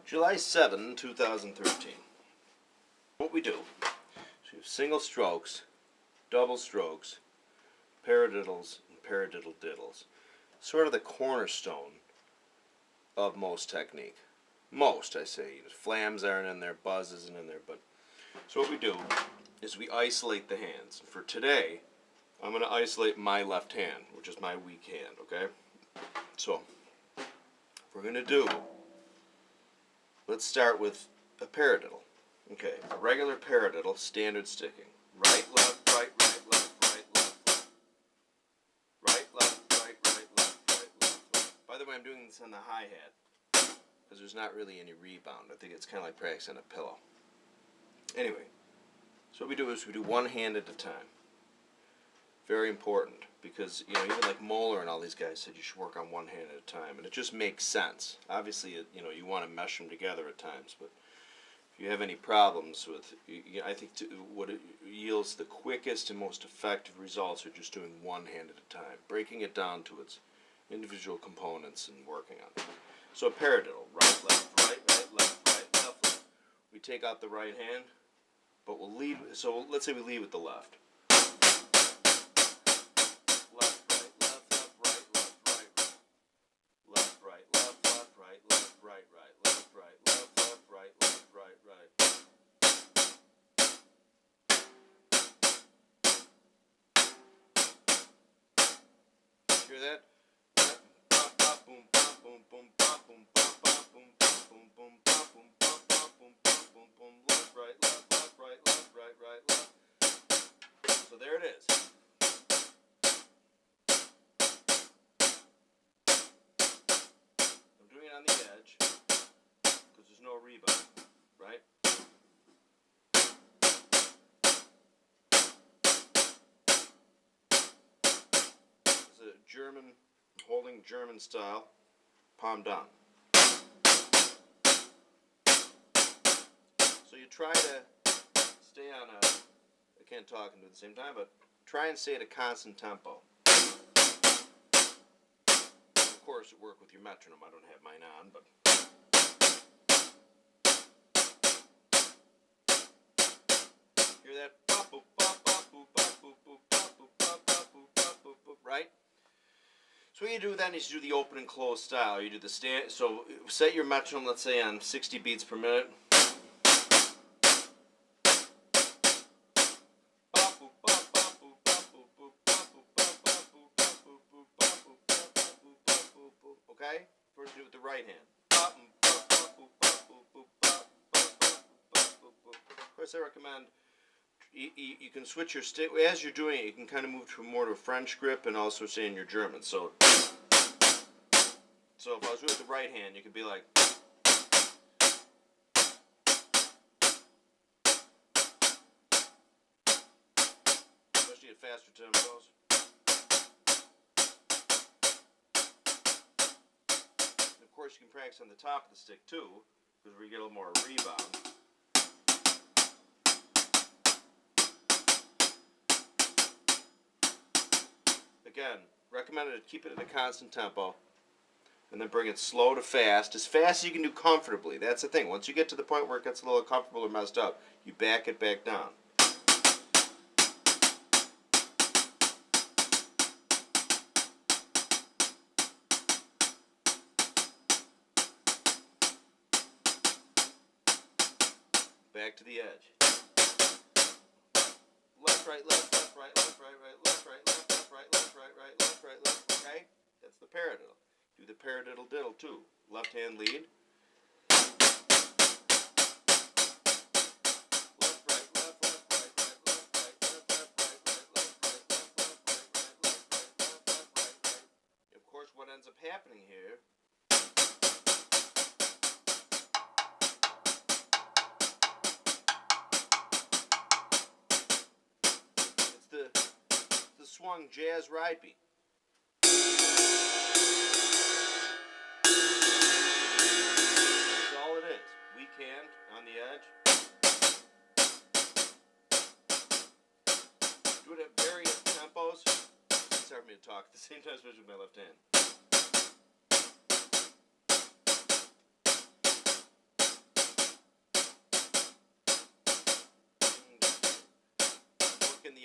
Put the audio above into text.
July 7, 2013. What we do is we have single strokes, double strokes, paradiddles, and paradiddle diddles. Sort of the cornerstone of most technique. Most, I say. Flams aren't in there, buzz isn't in there, but so what we do is we isolate the hands. For today, I'm going to isolate my left hand, which is my weak hand, okay? So, we're going to do, let's start with a paradiddle. Okay, a regular paradiddle, standard sticking. Right, left, right, right, left, right, left, left. Right, left, right, right, left, right, left, left. By the way, I'm doing this on the hi-hat, because there's not really any rebound. I think it's kind of like practicing a pillow. Anyway, so what we do is we do one hand at a time. Very important, because even like Moeller and all these guys said you should work on one hand at a time, and it just makes sense. Obviously, you want to mesh them together at times, but if you have any problems with, I think what it yields the quickest and most effective results are just doing one hand at a time, breaking it down to its individual components and working on it. So a paradiddle, right, left, right, right, left, right, left, left. We take out the right hand, but we'll lead. So let's say we lead with the left. Hear that? Left, right, left, left, right, left, right, right, left. So there it is. I'm doing it on the edge because there's no rebound, right? German, holding German style, palm down. So you try to stay on I can't talk and do it at the same time, but try and stay at a constant tempo. Of course, it work with your metronome. I don't have mine on, but hear that? Right? So what you do then is you do the open and close style. You do the stand. So set your metronome, let's say, on 60 beats per minute. Okay? First do it with the right hand. Of course, I recommend you can switch your stick as you're doing it. You can kind of move to more to a French grip and also say in your German. So if I was doing it with the right hand, you could be like. Especially at faster tempos. And of course, you can practice on the top of the stick too, because we get a little more rebound. Again, recommended to keep it at a constant tempo, and then bring it slow to fast as you can do comfortably. That's the thing. Once you get to the point where it gets a little uncomfortable or messed up, you back it back down. Back to the edge. Left, right, left, left, right, left, right, right, left, right, left, left, right, left, right, right, left, right, left. Okay? That's the paradiddle. Do the paradiddle diddle too. Left hand lead. Left, right, left, left, right, right, left, right, left, left, right, right, left, right, left, left, right, right, left, right, left, left, right, right. Of course, what ends up happening here the swung jazz ride beat. That's all it is. Weak hand on the edge. Do it at various tempos. It's hard for me to talk at the same time, especially with my left hand.